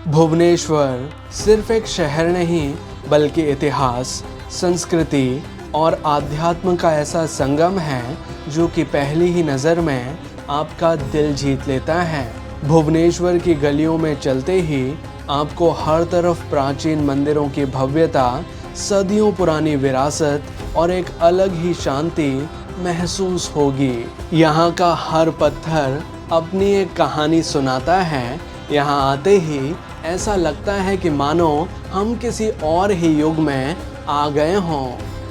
भुवनेश्वर सिर्फ एक शहर नहीं बल्कि इतिहास, संस्कृति और आध्यात्म का ऐसा संगम है जो कि पहली ही नज़र में आपका दिल जीत लेता है। भुवनेश्वर की गलियों में चलते ही आपको हर तरफ प्राचीन मंदिरों की भव्यता, सदियों पुरानी विरासत और एक अलग ही शांति महसूस होगी। यहाँ का हर पत्थर अपनी एक कहानी सुनाता है। यहाँ आते ही ऐसा लगता है कि मानो हम किसी और ही युग में आ गए हों।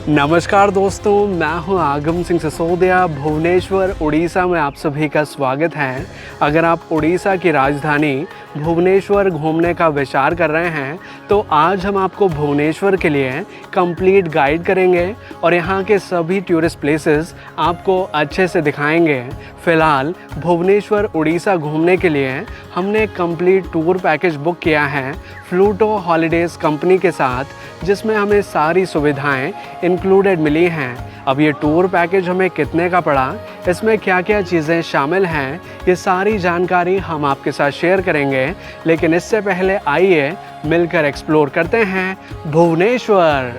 नमस्कार दोस्तों, मैं हूं आगम सिंह सिसोदिया। भुवनेश्वर उड़ीसा में आप सभी का स्वागत है। अगर आप उड़ीसा की राजधानी भुवनेश्वर घूमने का विचार कर रहे हैं तो आज हम आपको भुवनेश्वर के लिए कंप्लीट गाइड करेंगे और यहाँ के सभी टूरिस्ट प्लेसेस आपको अच्छे से दिखाएंगे। फ़िलहाल भुवनेश्वर उड़ीसा घूमने के लिए हमने कंप्लीट टूर पैकेज बुक किया है फ्लूटो हॉलीडेज़ कंपनी के साथ, जिसमें हमें सारी सुविधाएं इंक्लूडेड मिली हैं। अब ये टूर पैकेज हमें कितने का पड़ा, इसमें क्या क्या चीज़ें शामिल हैं, ये सारी जानकारी हम आपके साथ शेयर करेंगे। लेकिन इससे पहले आइए मिलकर एक्सप्लोर करते हैं भुवनेश्वर।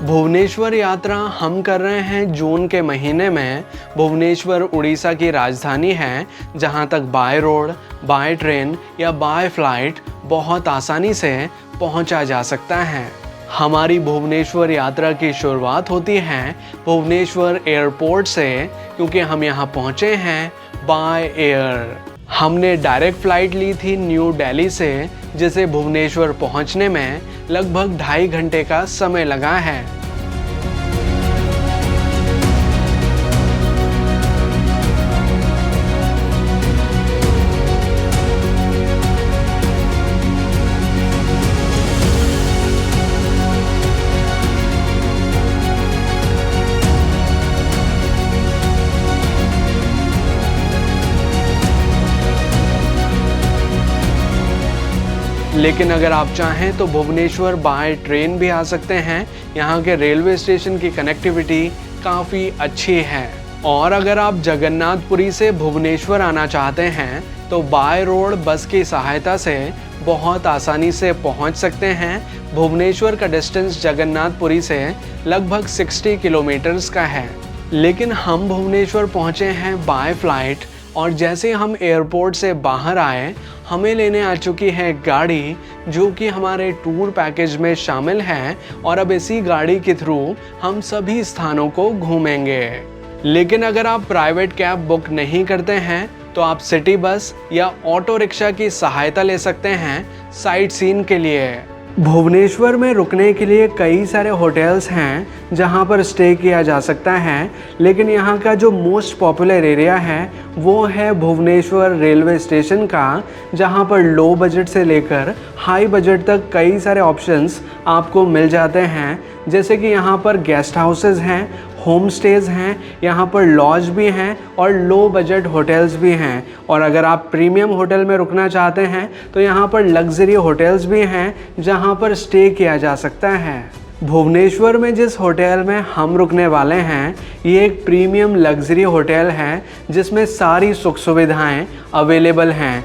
भुवनेश्वर यात्रा हम कर रहे हैं जून के महीने में। भुवनेश्वर उड़ीसा की राजधानी है, जहां तक बाय रोड, बाय ट्रेन या बाय फ्लाइट बहुत आसानी से पहुंचा जा सकता है। हमारी भुवनेश्वर यात्रा की शुरुआत होती है भुवनेश्वर एयरपोर्ट से, क्योंकि हम यहां पहुंचे हैं बाय एयर। हमने डायरेक्ट फ़्लाइट ली थी न्यू दिल्ली से, जिसे भुवनेश्वर पहुंचने में लगभग 2.5 घंटे का समय लगा है। लेकिन अगर आप चाहें तो भुवनेश्वर बाय ट्रेन भी आ सकते हैं। यहाँ के रेलवे स्टेशन की कनेक्टिविटी काफ़ी अच्छी है। और अगर आप जगन्नाथपुरी से भुवनेश्वर आना चाहते हैं तो बाय रोड बस की सहायता से बहुत आसानी से पहुँच सकते हैं। भुवनेश्वर का डिस्टेंस जगन्नाथपुरी से लगभग 60 किलोमीटर्स का है। लेकिन हम भुवनेश्वर पहुँचे हैं बाय फ्लाइट, और जैसे हम एयरपोर्ट से बाहर आए हमें लेने आ चुकी है गाड़ी, जो कि हमारे टूर पैकेज में शामिल है। और अब इसी गाड़ी के थ्रू हम सभी स्थानों को घूमेंगे। लेकिन अगर आप प्राइवेट कैब बुक नहीं करते हैं तो आप सिटी बस या ऑटो रिक्शा की सहायता ले सकते हैं साइट सीन के लिए। भुवनेश्वर में रुकने के लिए कई सारे होटल्स हैं जहां पर स्टे किया जा सकता है, लेकिन यहां का जो मोस्ट पॉपुलर एरिया है वो है भुवनेश्वर रेलवे स्टेशन का, जहां पर लो बजट से लेकर हाई बजट तक कई सारे ऑप्शंस आपको मिल जाते हैं। जैसे कि यहां पर गेस्ट हाउसेस हैं, होम स्टेज हैं, यहाँ पर लॉज भी हैं और लो बजट होटल्स भी हैं। और अगर आप प्रीमियम होटल में रुकना चाहते हैं तो यहाँ पर लग्जरी होटल्स भी हैं जहाँ पर स्टे किया जा सकता है। भुवनेश्वर में जिस होटल में हम रुकने वाले हैं ये एक प्रीमियम लग्जरी होटल है, जिसमें सारी सुख सुविधाएँ अवेलेबल हैं।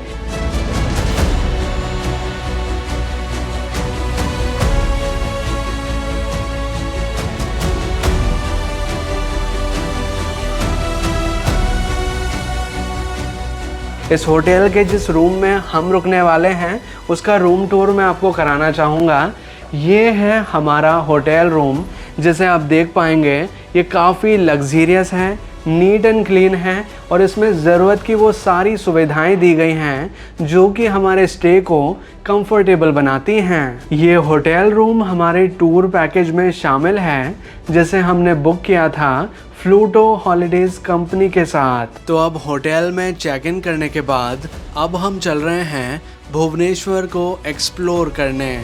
इस होटल के जिस रूम में हम रुकने वाले हैं उसका रूम टूर मैं आपको कराना चाहूँगा। ये है हमारा होटल रूम, जिसे आप देख पाएंगे ये काफ़ी लग्जीरियस है, नीट एंड क्लीन है और इसमें ज़रूरत की वो सारी सुविधाएं दी गई हैं जो कि हमारे स्टे को कंफर्टेबल बनाती हैं। ये होटल रूम हमारे टूर पैकेज में शामिल है, जिसे हमने बुक किया था फ्लूटो हॉलीडेज़ कंपनी के साथ। तो अब होटल में चेक इन करने के बाद अब हम चल रहे हैं भुवनेश्वर को एक्सप्लोर करने।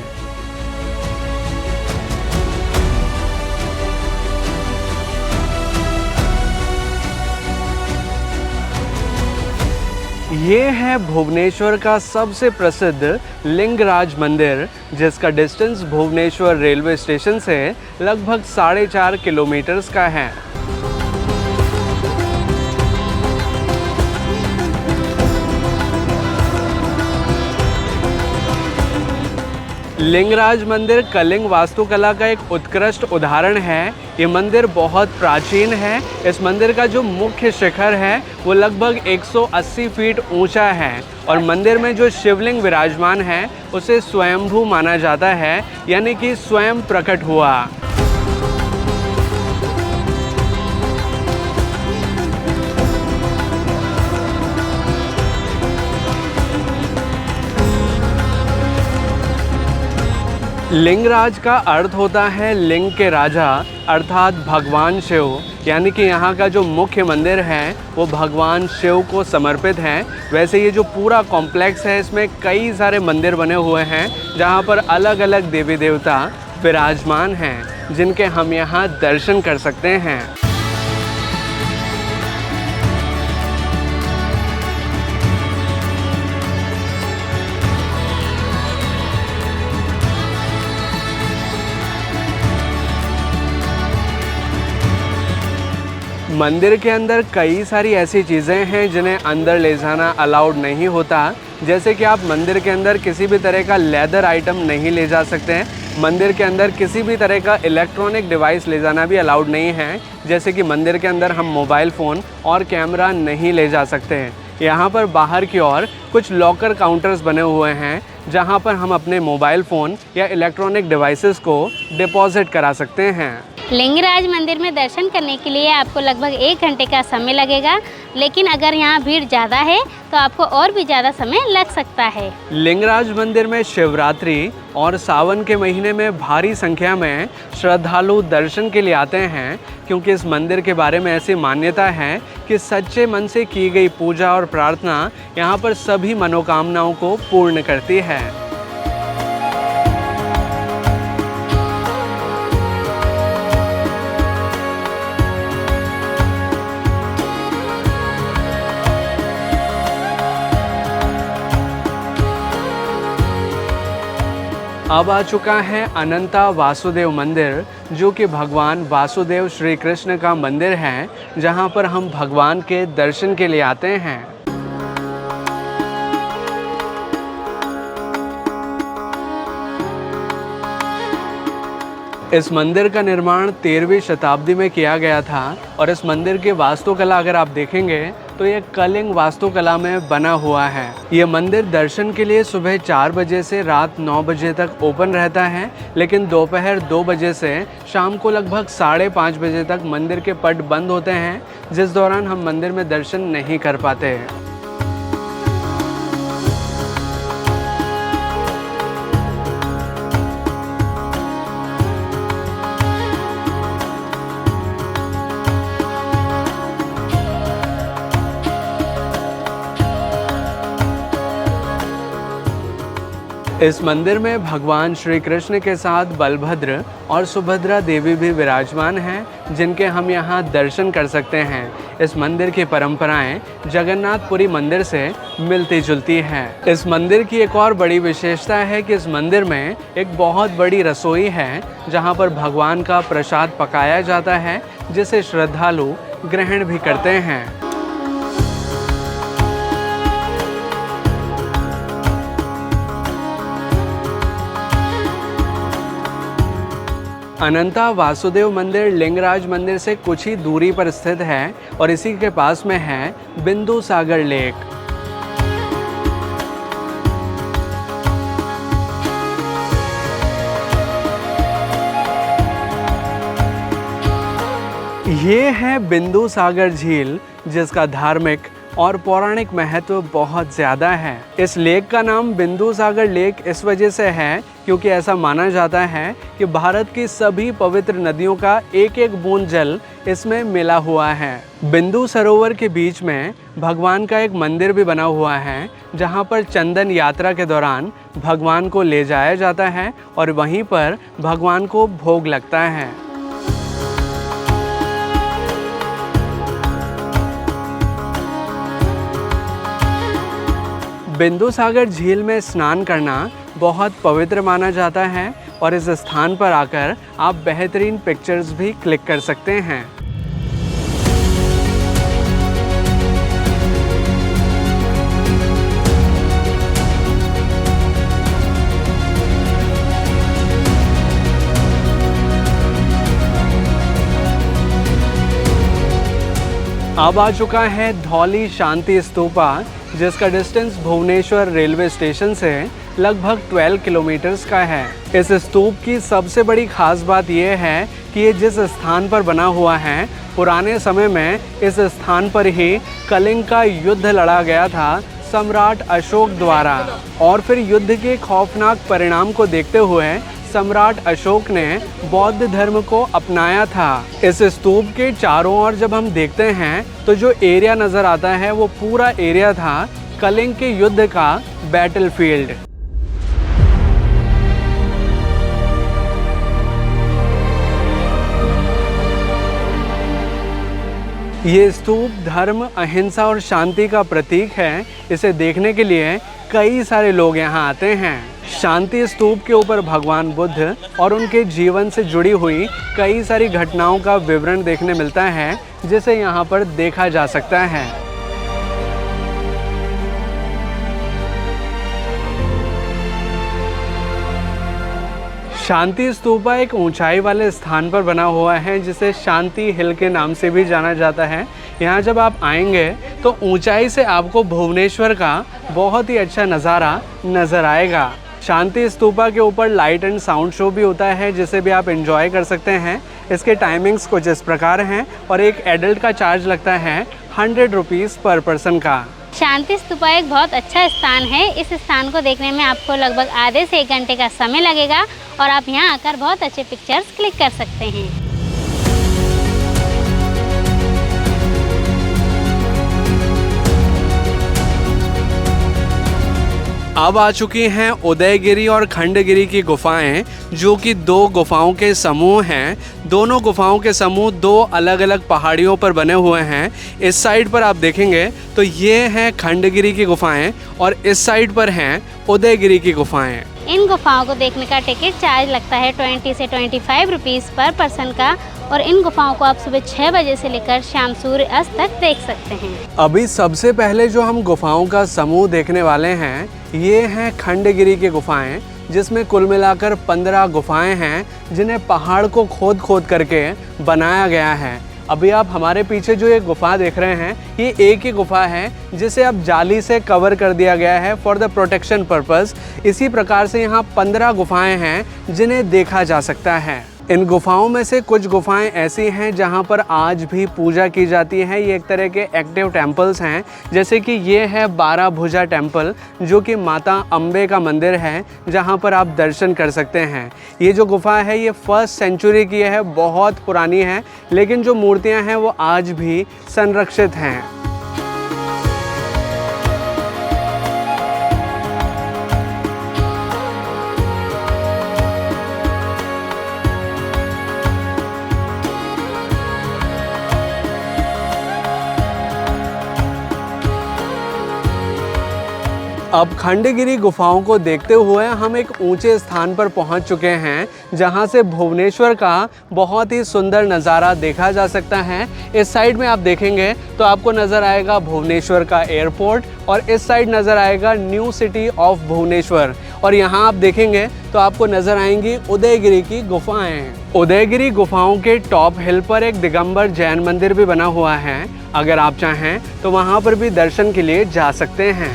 ये है भुवनेश्वर का सबसे प्रसिद्ध लिंगराज मंदिर, जिसका डिस्टेंस भुवनेश्वर रेलवे स्टेशन से लगभग 4.5 किलोमीटर का है। लिंगराज मंदिर कलिंग वास्तुकला का एक उत्कृष्ट उदाहरण है। ये मंदिर बहुत प्राचीन है। इस मंदिर का जो मुख्य शिखर है वो लगभग 180 फीट ऊंचा है और मंदिर में जो शिवलिंग विराजमान है उसे स्वयंभू माना जाता है, यानी कि स्वयं प्रकट हुआ। लिंगराज का अर्थ होता है लिंग के राजा, अर्थात भगवान शिव, यानी कि यहाँ का जो मुख्य मंदिर है वो भगवान शिव को समर्पित है। वैसे ये जो पूरा कॉम्प्लेक्स है इसमें कई सारे मंदिर बने हुए हैं जहाँ पर अलग अलग देवी देवता विराजमान हैं, जिनके हम यहाँ दर्शन कर सकते हैं। मंदिर के अंदर कई सारी ऐसी चीज़ें हैं जिन्हें अंदर ले जाना अलाउड नहीं होता, जैसे कि आप मंदिर के अंदर किसी भी तरह का लेदर आइटम नहीं ले जा सकते हैं। मंदिर के अंदर किसी भी तरह का इलेक्ट्रॉनिक डिवाइस ले जाना भी अलाउड नहीं है, जैसे कि मंदिर के अंदर हम मोबाइल फ़ोन और कैमरा नहीं ले जा सकते हैं। यहाँ पर बाहर की ओर कुछ लॉकर काउंटर्स बने हुए हैं जहाँ पर हम अपने मोबाइल फ़ोन या इलेक्ट्रॉनिक डिवाइसेस को डिपॉजिट करा सकते हैं। लिंगराज मंदिर में दर्शन करने के लिए आपको लगभग 1 घंटे का समय लगेगा, लेकिन अगर यहाँ भीड़ ज़्यादा है तो आपको और भी ज़्यादा समय लग सकता है। लिंगराज मंदिर में शिवरात्रि और सावन के महीने में भारी संख्या में श्रद्धालु दर्शन के लिए आते हैं, क्योंकि इस मंदिर के बारे में ऐसी मान्यता है कि सच्चे मन से की गई पूजा और प्रार्थना यहाँ पर सभी मनोकामनाओं को पूर्ण करती है। अब आ चुका है अनंता वासुदेव मंदिर, जो कि भगवान वासुदेव श्री कृष्ण का मंदिर है, जहां पर हम भगवान के दर्शन के लिए आते हैं। इस मंदिर का निर्माण 13वीं शताब्दी में किया गया था और इस मंदिर की वास्तुकला अगर आप देखेंगे तो ये कलिंग वास्तुकला में बना हुआ है। ये मंदिर दर्शन के लिए सुबह 4 बजे से रात 9 बजे तक ओपन रहता है, लेकिन दोपहर 2 बजे से शाम को लगभग 5:30 बजे तक मंदिर के पट बंद होते हैं, जिस दौरान हम मंदिर में दर्शन नहीं कर पाते। इस मंदिर में भगवान श्री कृष्ण के साथ बलभद्र और सुभद्रा देवी भी विराजमान हैं, जिनके हम यहाँ दर्शन कर सकते हैं। इस मंदिर की परंपराएं जगन्नाथपुरी मंदिर से मिलती जुलती हैं। इस मंदिर की एक और बड़ी विशेषता है कि इस मंदिर में एक बहुत बड़ी रसोई है, जहाँ पर भगवान का प्रसाद पकाया जाता है, जिसे श्रद्धालु ग्रहण भी करते हैं। अनंता वासुदेव मंदिर लिंगराज मंदिर से कुछ ही दूरी पर स्थित है और इसी के पास में है बिंदु सागर लेक। ये है बिंदु सागर झील, जिसका धार्मिक और पौराणिक महत्व बहुत ज़्यादा है। इस लेक का नाम बिंदु सागर लेक इस वजह से है क्योंकि ऐसा माना जाता है कि भारत की सभी पवित्र नदियों का एक एक बूंद जल इसमें मिला हुआ है। बिंदु सरोवर के बीच में भगवान का एक मंदिर भी बना हुआ है, जहाँ पर चंदन यात्रा के दौरान भगवान को ले जाया जाता है और वहीं पर भगवान को भोग लगता है। बिंदुसागर झील में स्नान करना बहुत पवित्र माना जाता है और इस स्थान पर आकर आप बेहतरीन पिक्चर्स भी क्लिक कर सकते हैं। अब आ चुका है धौली शांति स्तूपा, जिसका डिस्टेंस भुवनेश्वर रेलवे स्टेशन से लगभग 12 किलोमीटर्स का है। इस स्तूप की सबसे बड़ी खास बात यह है कि ये जिस स्थान पर बना हुआ है, पुराने समय में इस स्थान पर ही कलिंग का युद्ध लड़ा गया था सम्राट अशोक द्वारा, और फिर युद्ध के खौफनाक परिणाम को देखते हुए सम्राट अशोक ने बौद्ध धर्म को अपनाया था। इस स्तूप के चारों ओर जब हम देखते हैं तो जो एरिया नज़र आता है वो पूरा एरिया था कलिंग के युद्ध का बैटलफील्ड। ये स्तूप धर्म, अहिंसा और शांति का प्रतीक है। इसे देखने के लिए कई सारे लोग यहाँ आते हैं। शांति स्तूप के ऊपर भगवान बुद्ध और उनके जीवन से जुड़ी हुई कई सारी घटनाओं का विवरण देखने मिलता है, जिसे यहाँ पर देखा जा सकता है। शांति स्तूपा एक ऊंचाई वाले स्थान पर बना हुआ है, जिसे शांति हिल के नाम से भी जाना जाता है। यहाँ जब आप आएंगे तो ऊंचाई से आपको भुवनेश्वर का बहुत ही अच्छा नज़ारा नज़र आएगा। शांति स्तूपा के ऊपर लाइट एंड साउंड शो भी होता है, जिसे भी आप एंजॉय कर सकते हैं। इसके टाइमिंग्स कुछ इस प्रकार हैं और एक एडल्ट का चार्ज लगता है 100 रुपीज़ पर पर्सन का। शांति स्तूपा एक बहुत अच्छा स्थान है। इस स्थान को देखने में आपको लगभग आधे से 1 घंटे का समय लगेगा और आप यहाँ आकर बहुत अच्छे पिक्चर्स क्लिक कर सकते हैं। अब आ चुकी हैं उदयगिरी और खंडगिरी की गुफाएं, जो कि 2 गुफाओं के समूह हैं। दोनों गुफाओं के समूह 2 अलग अलग पहाड़ियों पर बने हुए हैं। इस साइड पर आप देखेंगे तो ये हैं खंडगिरी की गुफाएं और इस साइड पर हैं उदयगिरी की गुफाएं। इन गुफाओं को देखने का टिकट चार्ज लगता है 20 से 25 रुपीज़ पर पर्सन का, और इन गुफाओं को आप सुबह 6 बजे से लेकर शाम सूर्य अस्त तक देख सकते हैं। अभी सबसे पहले जो हम गुफाओं का समूह देखने वाले हैं, ये हैं खंडगिरी की गुफाएं, जिसमें कुल मिलाकर 15 गुफाएं हैं, जिन्हें पहाड़ को खोद खोद करके बनाया गया है। अभी आप हमारे पीछे जो ये गुफा देख रहे हैं, ये एक ही गुफा है जिसे अब जाली से कवर कर दिया गया है फॉर द प्रोटेक्शन पर्पस। इसी प्रकार से यहाँ 15 गुफाएं हैं जिन्हें देखा जा सकता है। इन गुफाओं में से कुछ गुफाएं ऐसी हैं जहां पर आज भी पूजा की जाती है। ये एक तरह के एक्टिव टेम्पल्स हैं, जैसे कि ये है 12 भुजा टेम्पल, जो कि माता अम्बे का मंदिर है, जहां पर आप दर्शन कर सकते हैं। ये जो गुफा है ये 1st सेंचुरी की है, बहुत पुरानी है, लेकिन जो मूर्तियां हैं वो आज भी संरक्षित हैं। अब खंडगिरी गुफाओं को देखते हुए हम एक ऊंचे स्थान पर पहुंच चुके हैं, जहां से भुवनेश्वर का बहुत ही सुंदर नज़ारा देखा जा सकता है। इस साइड में आप देखेंगे तो आपको नज़र आएगा भुवनेश्वर का एयरपोर्ट, और इस साइड नज़र आएगा न्यू सिटी ऑफ भुवनेश्वर, और यहाँ आप देखेंगे तो आपको नज़र आएंगी उदयगिरी की गुफाएं। उदयगिरी गुफाओं के टॉप हिल पर एक दिगंबर जैन मंदिर भी बना हुआ है। अगर आप चाहें तो वहाँ पर भी दर्शन के लिए जा सकते हैं।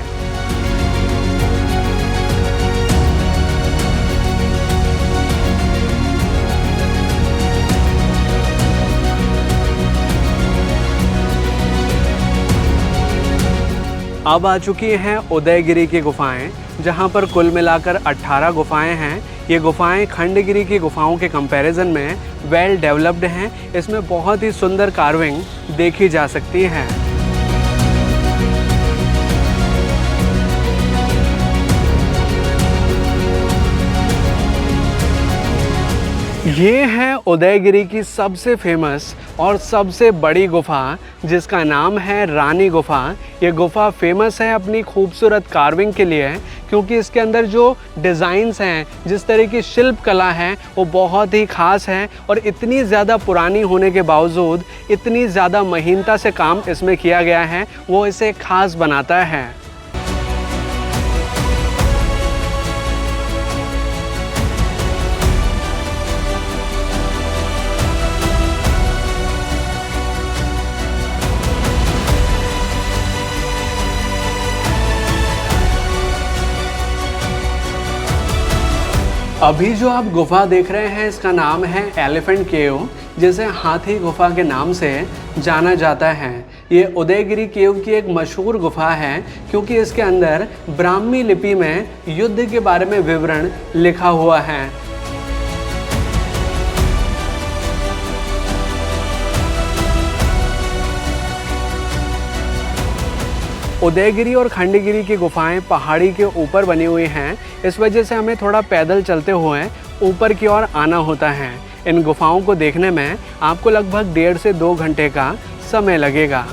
अब आ चुकी हैं उदयगिरी की गुफाएं, जहां पर कुल मिलाकर 18 गुफाएं हैं। ये गुफाएं खंडगिरी की गुफाओं के कंपैरिजन में वेल डेवलप्ड हैं। इसमें बहुत ही सुंदर कार्विंग देखी जा सकती है। ये है उदयगिरी की सबसे फेमस और सबसे बड़ी गुफा, जिसका नाम है रानी गुफा। ये गुफा फेमस है अपनी खूबसूरत कार्विंग के लिए, क्योंकि इसके अंदर जो डिज़ाइंस हैं, जिस तरह की शिल्प कला है, वो बहुत ही ख़ास है। और इतनी ज़्यादा पुरानी होने के बावजूद इतनी ज़्यादा महीनता से काम इसमें किया गया है, वो इसे ख़ास बनाता है। अभी जो आप गुफा देख रहे हैं, इसका नाम है एलिफेंट केव, जिसे हाथी गुफा के नाम से जाना जाता है। ये उदयगिरी केव की एक मशहूर गुफा है, क्योंकि इसके अंदर ब्राह्मी लिपि में युद्ध के बारे में विवरण लिखा हुआ है। उदयगिरी और खंडगिरी की गुफाएं पहाड़ी के ऊपर बनी हुई हैं, इस वजह से हमें थोड़ा पैदल चलते हुए ऊपर की ओर आना होता है। इन गुफाओं को देखने में आपको लगभग 1.5 से 2 घंटे का समय लगेगा।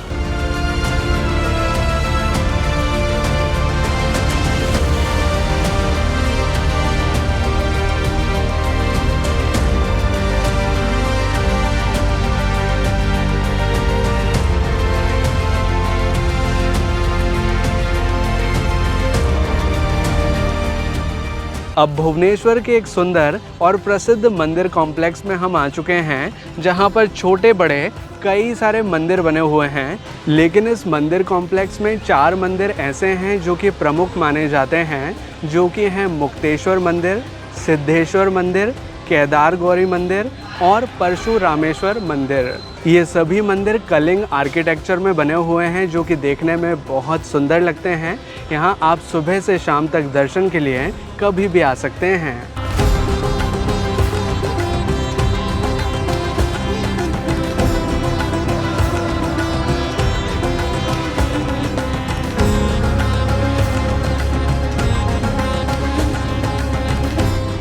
अब भुवनेश्वर के एक सुंदर और प्रसिद्ध मंदिर कॉम्प्लेक्स में हम आ चुके हैं, जहां पर छोटे बड़े कई सारे मंदिर बने हुए हैं। लेकिन इस मंदिर कॉम्प्लेक्स में 4 मंदिर ऐसे हैं जो कि प्रमुख माने जाते हैं, जो कि हैं मुक्तेश्वर मंदिर, सिद्धेश्वर मंदिर, केदार गौरी मंदिर और परशुरामेश्वर मंदिर। ये सभी मंदिर कलिंग आर्किटेक्चर में बने हुए हैं, जो कि देखने में बहुत सुंदर लगते हैं। यहाँ आप सुबह से शाम तक दर्शन के लिए कभी भी आ सकते हैं।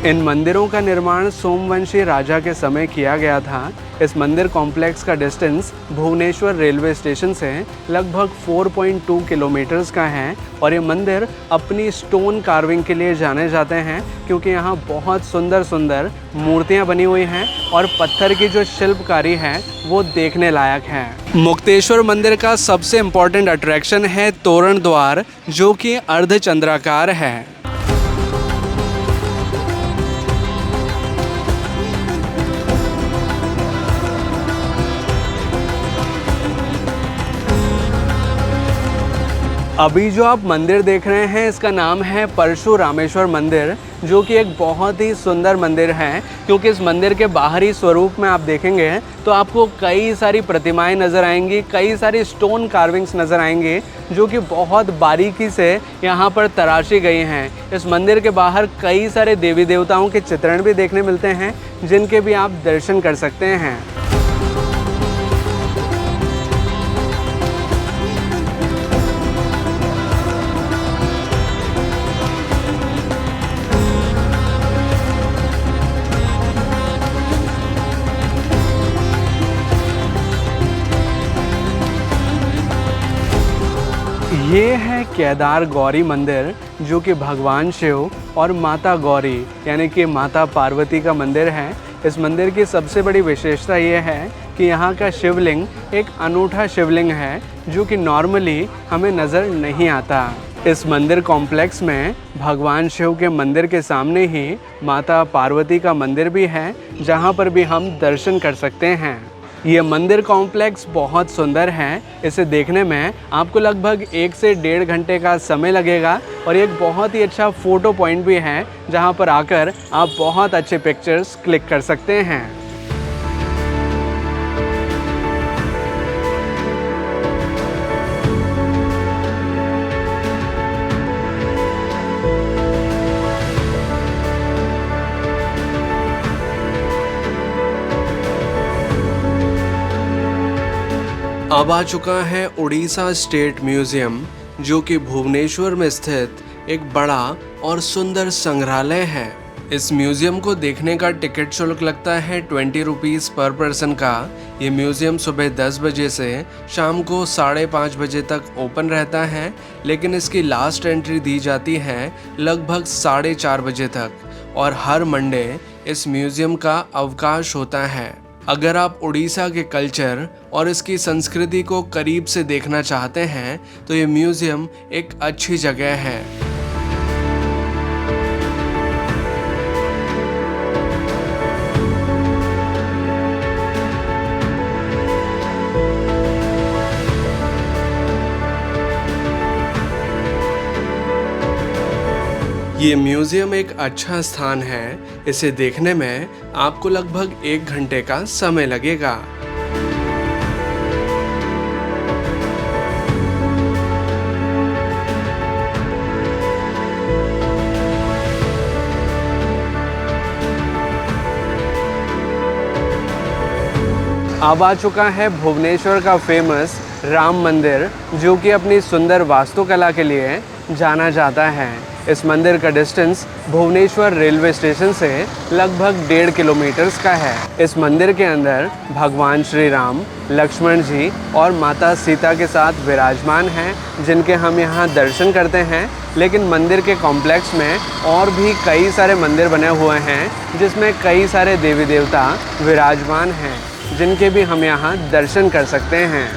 इन मंदिरों का निर्माण सोमवंशी राजा के समय किया गया था। इस मंदिर कॉम्प्लेक्स का डिस्टेंस भुवनेश्वर रेलवे स्टेशन से लगभग 4.2 किलोमीटर्स का है। और ये मंदिर अपनी स्टोन कार्विंग के लिए जाने जाते हैं, क्योंकि यहाँ बहुत सुंदर सुंदर मूर्तियाँ बनी हुई हैं और पत्थर की जो शिल्पकारी है वो देखने लायक है। मुक्तेश्वर मंदिर का सबसे इम्पोर्टेंट अट्रैक्शन है तोरण द्वार, जो कि अर्धचंद्राकार है। अभी जो आप मंदिर देख रहे हैं, इसका नाम है परशुरामेश्वर मंदिर, जो कि एक बहुत ही सुंदर मंदिर है, क्योंकि इस मंदिर के बाहरी स्वरूप में आप देखेंगे तो आपको कई सारी प्रतिमाएं नज़र आएंगी, कई सारी स्टोन कार्विंग्स नज़र आएंगी, जो कि बहुत बारीकी से यहाँ पर तराशी गई हैं। इस मंदिर के बाहर कई सारे देवी देवताओं के चित्रण भी देखने मिलते हैं, जिनके भी आप दर्शन कर सकते हैं। ये है केदार गौरी मंदिर, जो कि भगवान शिव और माता गौरी यानी कि माता पार्वती का मंदिर है। इस मंदिर की सबसे बड़ी विशेषता ये है कि यहाँ का शिवलिंग एक अनूठा शिवलिंग है, जो कि नॉर्मली हमें नज़र नहीं आता। इस मंदिर कॉम्प्लेक्स में भगवान शिव के मंदिर के सामने ही माता पार्वती का मंदिर भी है, जहाँ पर भी हम दर्शन कर सकते हैं। ये मंदिर कॉम्प्लेक्स बहुत सुंदर है। इसे देखने में आपको लगभग 1 से 1.5 घंटे का समय लगेगा। और एक बहुत ही अच्छा फ़ोटो पॉइंट भी है, जहाँ पर आकर आप बहुत अच्छे पिक्चर्स क्लिक कर सकते हैं। अब आ चुका है उड़ीसा स्टेट म्यूज़ियम, जो कि भुवनेश्वर में स्थित एक बड़ा और सुंदर संग्रहालय है। इस म्यूजियम को देखने का टिकट शुल्क लगता है 20 रुपीज़ पर पर्सन का। ये म्यूजियम सुबह 10 बजे से शाम को 5:30 बजे तक ओपन रहता है, लेकिन इसकी लास्ट एंट्री दी जाती है लगभग 4:30 बजे तक और हर मंडे इस म्यूजियम का अवकाश होता है। अगर आप उड़ीसा के कल्चर और इसकी संस्कृति को करीब से देखना चाहते हैं तो ये म्यूजियम एक अच्छी जगह है। ये म्यूजियम एक अच्छा स्थान है। इसे देखने में आपको लगभग 1 घंटे का समय लगेगा। अब आ चुका है भुवनेश्वर का फेमस राम मंदिर, जो कि अपनी सुंदर वास्तुकला के लिए जाना जाता है। इस मंदिर का डिस्टेंस भुवनेश्वर रेलवे स्टेशन से लगभग 1.5 किलोमीटर का है। इस मंदिर के अंदर भगवान श्री राम, लक्ष्मण जी और माता सीता के साथ विराजमान हैं, जिनके हम यहाँ दर्शन करते हैं। लेकिन मंदिर के कॉम्प्लेक्स में और भी कई सारे मंदिर बने हुए हैं, जिसमें कई सारे देवी देवता विराजमान हैं, जिनके भी हम यहाँ दर्शन कर सकते हैं।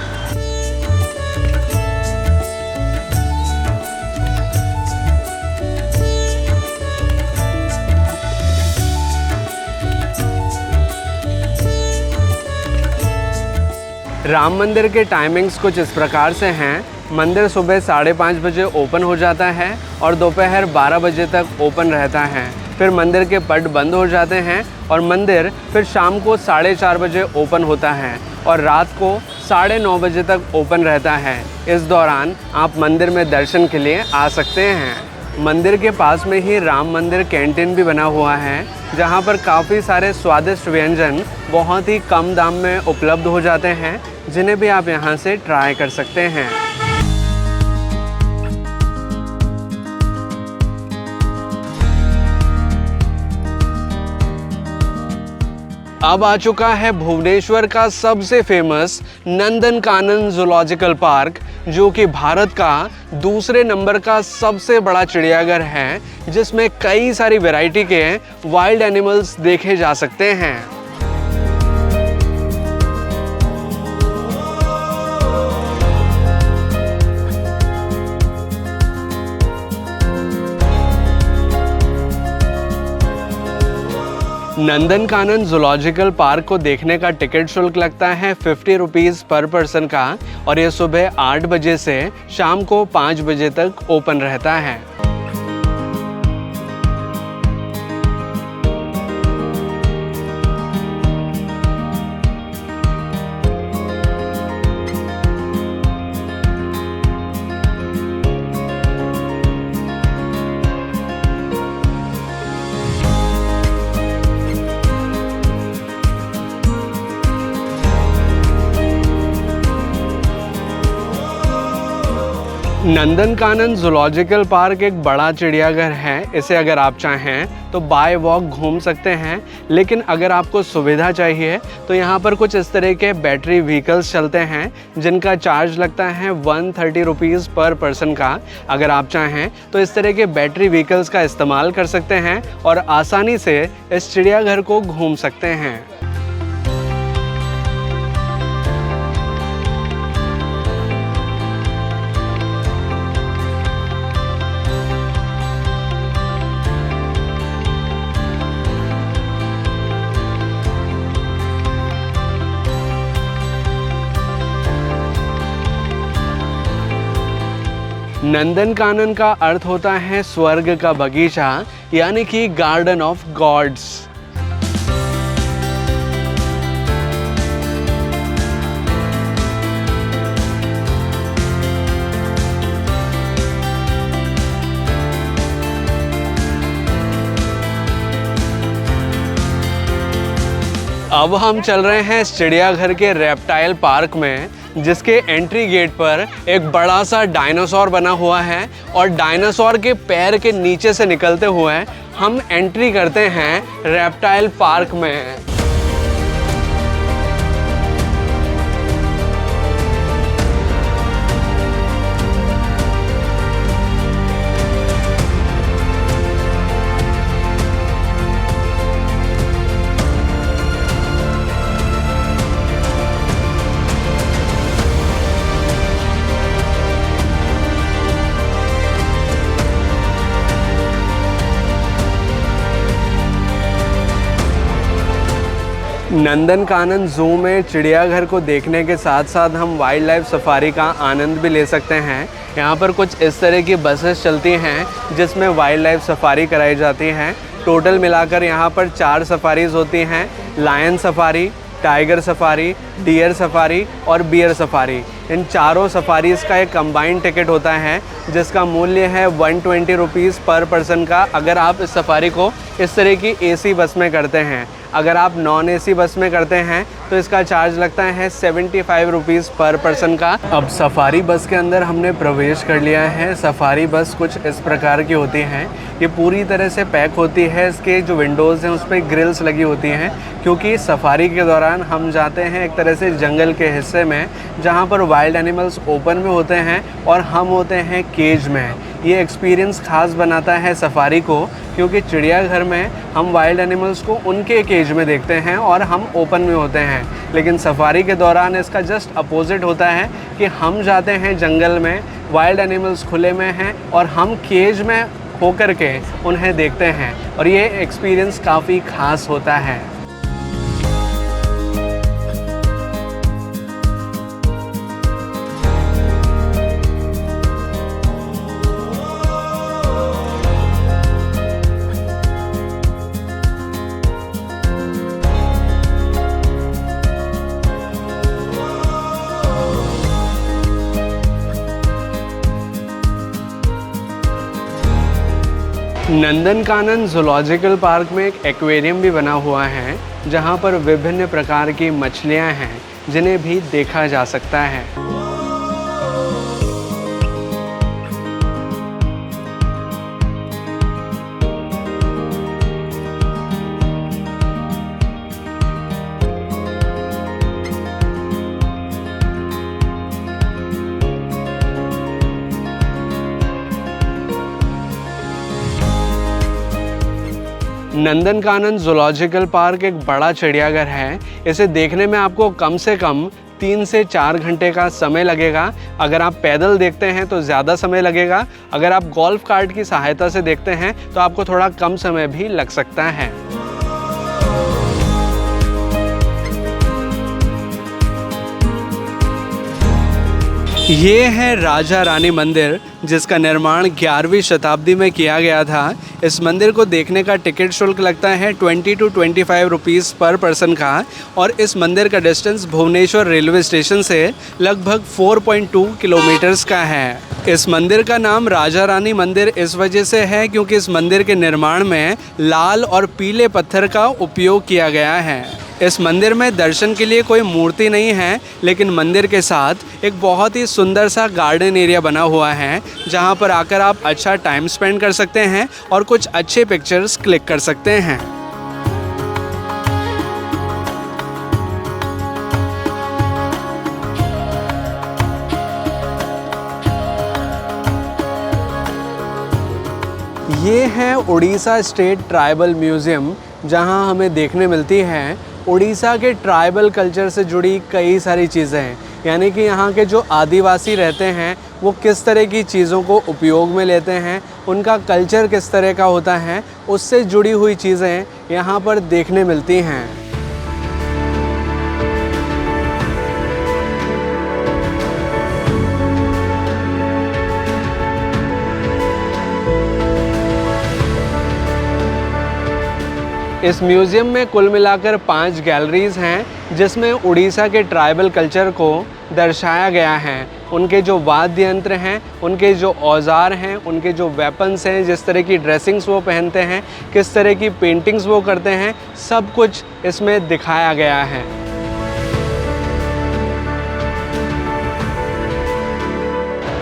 राम मंदिर के टाइमिंग्स कुछ इस प्रकार से हैं। मंदिर सुबह 5:30 बजे ओपन हो जाता है और दोपहर 12 बजे तक ओपन रहता है। फिर मंदिर के पट बंद हो जाते हैं और मंदिर फिर शाम को 4:30 बजे ओपन होता है और रात को 9:30 बजे तक ओपन रहता है। इस दौरान आप मंदिर में दर्शन के लिए आ सकते हैं। मंदिर के पास में ही राम मंदिर कैंटीन भी बना हुआ है, जहां पर काफ़ी सारे स्वादिष्ट व्यंजन बहुत ही कम दाम में उपलब्ध हो जाते हैं, जिन्हें भी आप यहां से ट्राई कर सकते हैं। अब आ चुका है भुवनेश्वर का सबसे फेमस नंदनकानन जूलॉजिकल पार्क, जो कि भारत का दूसरे नंबर का सबसे बड़ा चिड़ियाघर है, जिसमें कई सारी वैरायटी के वाइल्ड एनिमल्स देखे जा सकते हैं। नंदनकानन जूलॉजिकल पार्क को देखने का टिकट शुल्क लगता है 50 रुपीज़ पर पर्सन का और ये सुबह 8 बजे से शाम को 5 बजे तक ओपन रहता है। नंदनकानन जूलॉजिकल पार्क एक बड़ा चिड़ियाघर है। इसे अगर आप चाहें तो बाय वॉक घूम सकते हैं, लेकिन अगर आपको सुविधा चाहिए तो यहाँ पर कुछ इस तरह के बैटरी व्हीकल्स चलते हैं, जिनका चार्ज लगता है 130 रुपीज़ पर पर्सन का। अगर आप चाहें तो इस तरह के बैटरी व्हीकल्स का इस्तेमाल कर सकते हैं और आसानी से इस चिड़ियाघर को घूम सकते हैं। नंदनकानन का अर्थ होता है स्वर्ग का बगीचा, यानी कि गार्डन ऑफ गॉड्स। अब हम चल रहे हैं इस चिड़ियाघर के रेप्टाइल पार्क में, जिसके एंट्री गेट पर एक बड़ा सा डायनासोर बना हुआ है और डायनासोर के पैर के नीचे से निकलते हुए हम एंट्री करते हैं रेप्टाइल पार्क में। नंदनकानन ज़ू में चिड़ियाघर को देखने के साथ साथ हम वाइल्ड लाइफ सफारी का आनंद भी ले सकते हैं। यहाँ पर कुछ इस तरह की बसेस चलती हैं जिसमें वाइल्ड लाइफ सफारी कराई जाती है। टोटल मिलाकर यहाँ पर 4 सफारीज़ होती हैं, lion safari, tiger safari, deer safari और बियर सफारी। इन चारों सफारीज़ का एक कंबाइंड टिकट होता है जिसका मूल्य है 120 रुपीज़ पर पर्सन का, अगर आप इस सफारी को इस तरह की एसी बस में करते हैं। अगर आप नॉन एसी बस में करते हैं तो इसका चार्ज लगता है 75 रुपीज़ पर पर्सन का। अब सफारी बस के अंदर हमने प्रवेश कर लिया है। सफारी बस कुछ इस प्रकार की होती हैं, ये पूरी तरह से पैक होती है। इसके जो विंडोज़ हैं उस पर ग्रिल्स लगी होती हैं, क्योंकि सफारी के दौरान हम जाते हैं एक तरह से जंगल के हिस्से में जहाँ पर वाइल्ड एनिमल्स ओपन में होते हैं और हम होते हैं केज में। ये एक्सपीरियंस ख़ास बनाता है सफारी को, क्योंकि चिड़ियाघर में हम वाइल्ड एनिमल्स को उनके केज में देखते हैं और हम ओपन में होते हैं, लेकिन सफारी के दौरान इसका जस्ट अपोजिट होता है कि हम जाते हैं जंगल में, वाइल्ड एनिमल्स खुले में हैं और हम केज में होकर के उन्हें देखते हैं और ये एक्सपीरियंस काफ़ी ख़ास होता है। नंदनकानन ज़ूलॉजिकल पार्क में एक एक्वेरियम भी बना हुआ है जहाँ पर विभिन्न प्रकार की मछलियाँ हैं जिन्हें भी देखा जा सकता है। नंदनकानन ज़ूलॉजिकल पार्क एक बड़ा चिड़ियाघर है। इसे देखने में आपको कम से कम 3 से 4 घंटे का समय लगेगा। अगर आप पैदल देखते हैं तो ज़्यादा समय लगेगा। अगर आप गोल्फ कार्ट की सहायता से देखते हैं तो आपको थोड़ा कम समय भी लग सकता है। ये है राजा रानी मंदिर, जिसका निर्माण 11वीं शताब्दी में किया गया था। इस मंदिर को देखने का टिकट शुल्क लगता है 20 to 25 रुपीज़ पर पर्सन का और इस मंदिर का डिस्टेंस भुवनेश्वर रेलवे स्टेशन से लगभग 4.2 किलोमीटर्स का है। इस मंदिर का नाम राजा रानी मंदिर इस वजह से है क्योंकि इस मंदिर के निर्माण में लाल और पीले पत्थर का उपयोग किया गया है। इस मंदिर में दर्शन के लिए कोई मूर्ति नहीं है, लेकिन मंदिर के साथ एक बहुत ही सुंदर सा गार्डन एरिया बना हुआ है जहां पर आकर आप अच्छा टाइम स्पेंड कर सकते हैं और कुछ अच्छे पिक्चर्स क्लिक कर सकते हैं। ये है उड़ीसा स्टेट ट्राइबल म्यूज़ियम, जहां हमें देखने मिलती है उड़ीसा के ट्राइबल कल्चर से जुड़ी कई सारी चीज़ें, यानी कि यहाँ के जो आदिवासी रहते हैं वो किस तरह की चीज़ों को उपयोग में लेते हैं, उनका कल्चर किस तरह का होता है, उससे जुड़ी हुई चीज़ें यहाँ पर देखने मिलती हैं। इस म्यूज़ियम में कुल मिलाकर 5 गैलरीज़ हैं जिसमें उड़ीसा के ट्राइबल कल्चर को दर्शाया गया है। उनके जो वाद्य यंत्र हैं, उनके जो औजार हैं, उनके जो वेपन्स हैं, जिस तरह की ड्रेसिंग्स वो पहनते हैं, किस तरह की पेंटिंग्स वो करते हैं, सब कुछ इसमें दिखाया गया है।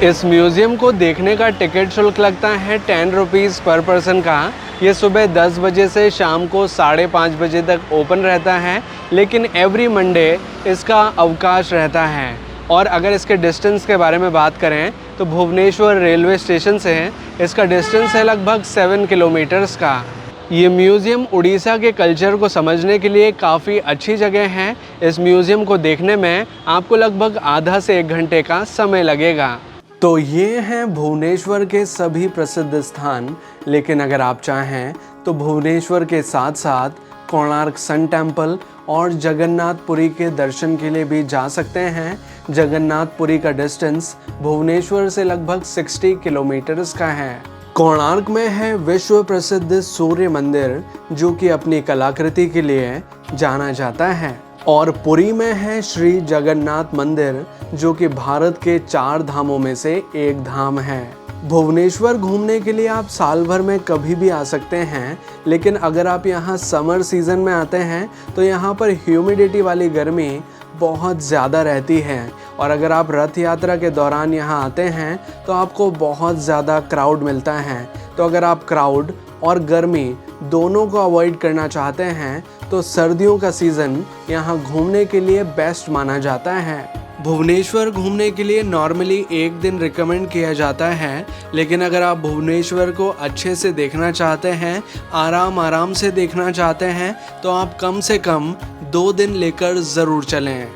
इस म्यूज़ियम को देखने का टिकट शुल्क लगता है 10 रुपीज़ पर पर्सन का। ये सुबह 10 बजे से शाम को 5:30 बजे तक ओपन रहता है, लेकिन एवरी मंडे इसका अवकाश रहता है। और अगर इसके डिस्टेंस के बारे में बात करें तो भुवनेश्वर रेलवे स्टेशन से इसका डिस्टेंस है लगभग 7 किलोमीटर्स का। ये म्यूज़ियम उड़ीसा के कल्चर को समझने के लिए काफ़ी अच्छी जगह है। इस म्यूज़ियम को देखने में आपको लगभग आधा से 1 घंटे का समय लगेगा। तो ये हैं भुवनेश्वर के सभी प्रसिद्ध स्थान, लेकिन अगर आप चाहें तो भुवनेश्वर के साथ साथ कोणार्क सन टेम्पल और जगन्नाथपुरी के दर्शन के लिए भी जा सकते हैं। जगन्नाथपुरी का डिस्टेंस भुवनेश्वर से लगभग 60 किलोमीटर्स का है। कोणार्क में है विश्व प्रसिद्ध सूर्य मंदिर, जो कि अपनी कलाकृति के लिए जाना जाता है। और पुरी में है श्री जगन्नाथ मंदिर, जो कि भारत के 4 धामों में से एक धाम है। भुवनेश्वर घूमने के लिए आप साल भर में कभी भी आ सकते हैं, लेकिन अगर आप यहाँ समर सीज़न में आते हैं तो यहाँ पर ह्यूमिडिटी वाली गर्मी बहुत ज़्यादा रहती है। और अगर आप रथ यात्रा के दौरान यहाँ आते हैं तो आपको बहुत ज़्यादा क्राउड मिलता है। तो अगर आप क्राउड और गर्मी दोनों को अवॉइड करना चाहते हैं तो सर्दियों का सीज़न यहाँ घूमने के लिए बेस्ट माना जाता है। भुवनेश्वर घूमने के लिए नॉर्मली 1 दिन रिकमेंड किया जाता है, लेकिन अगर आप भुवनेश्वर को अच्छे से देखना चाहते हैं, आराम से देखना चाहते हैं, तो आप कम से कम 2 दिन लेकर ज़रूर चलें।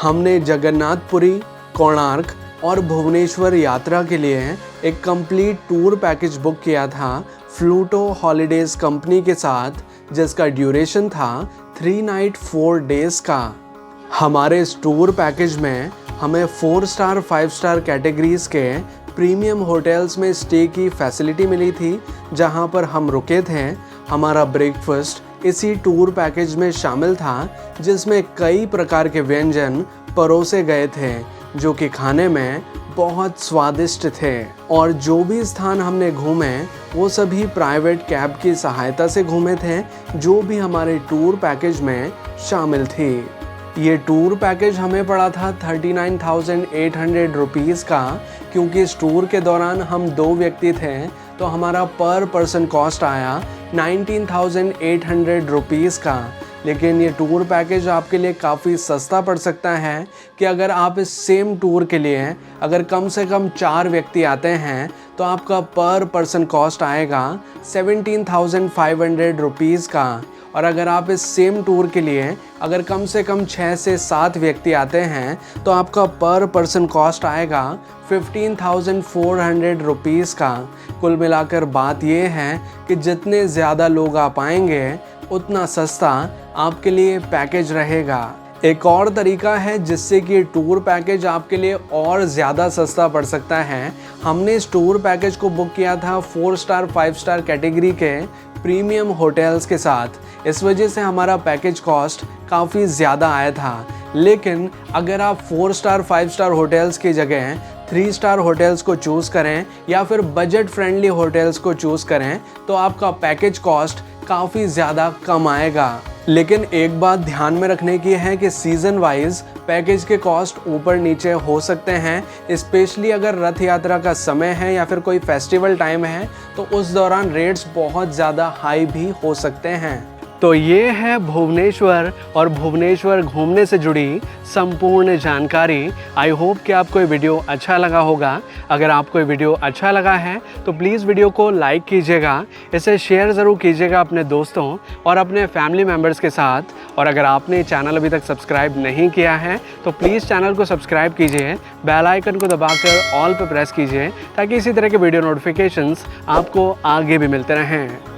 हमने जगन्नाथपुरी, कोणार्क और भुवनेश्वर यात्रा के लिए एक कंप्लीट टूर पैकेज बुक किया था फ्लूटो हॉलीडेज़ कंपनी के साथ, जिसका ड्यूरेशन था 3 नाइट 4 डेज़ का। हमारे इस टूर पैकेज में हमें 4 स्टार 5 स्टार कैटेगरीज़ के प्रीमियम होटल्स में स्टे की फैसिलिटी मिली थी, जहां पर हम रुके थे। हमारा ब्रेकफास्ट इसी टूर पैकेज में शामिल था, जिसमें कई प्रकार के व्यंजन परोसे गए थे, जो कि खाने में बहुत स्वादिष्ट थे। और जो भी स्थान हमने घूमे वो सभी प्राइवेट कैब की सहायता से घूमे थे, जो भी हमारे टूर पैकेज में शामिल थी। ये टूर पैकेज हमें पड़ा था 39,800 रुपीज़ का, क्योंकि इस टूर के दौरान हम 2 व्यक्ति थे, तो हमारा पर पर्सन कॉस्ट आया 19,800 रुपीज़ का। लेकिन ये टूर पैकेज आपके लिए काफ़ी सस्ता पड़ सकता है कि अगर आप इस सेम टूर के लिए अगर कम से कम 4 व्यक्ति आते हैं तो आपका पर पर्सन कॉस्ट आएगा 17,500 रुपीज़ का। और अगर आप इस सेम टूर के लिए अगर कम से कम 6 से 7 व्यक्ति आते हैं तो आपका पर पर्सन कॉस्ट आएगा 15,400 रुपीज़ का। कुल मिलाकर बात ये है कि जितने ज़्यादा लोग आप आएंगे उतना सस्ता आपके लिए पैकेज रहेगा। एक और तरीका है जिससे कि टूर पैकेज आपके लिए और ज़्यादा सस्ता पड़ सकता है। हमने इस टूर पैकेज को बुक किया था 4 स्टार 5 स्टार कैटेगरी के प्रीमियम होटल्स के साथ। इस वजह से हमारा पैकेज कॉस्ट काफ़ी ज़्यादा आया था। लेकिन अगर आप 4 स्टार 5 स्टार होटल्स की जगह 3 स्टार होटल्स को चूज़ करें या फिर बजट फ्रेंडली होटल्स को चूज़ करें तो आपका पैकेज कॉस्ट काफ़ी ज़्यादा कम आएगा। लेकिन एक बात ध्यान में रखने की है कि सीज़न वाइज पैकेज के कॉस्ट ऊपर नीचे हो सकते हैं, स्पेशली अगर रथ यात्रा का समय है या फिर कोई फेस्टिवल टाइम है तो उस दौरान रेट्स बहुत ज़्यादा हाई भी हो सकते हैं। तो ये है भुवनेश्वर और भुवनेश्वर घूमने से जुड़ी संपूर्ण जानकारी। आई होप कि आपको ये वीडियो अच्छा लगा होगा। अगर आपको ये वीडियो अच्छा लगा है तो प्लीज़ वीडियो को लाइक कीजिएगा, इसे शेयर ज़रूर कीजिएगा अपने दोस्तों और अपने फैमिली मेम्बर्स के साथ। और अगर आपने चैनल अभी तक सब्सक्राइब नहीं किया है तो प्लीज़ चैनल को सब्सक्राइब कीजिए, बेल आइकन को दबाकर ऑल पर प्रेस कीजिए ताकि इसी तरह के वीडियो नोटिफिकेशंस आपको आगे भी मिलते रहें।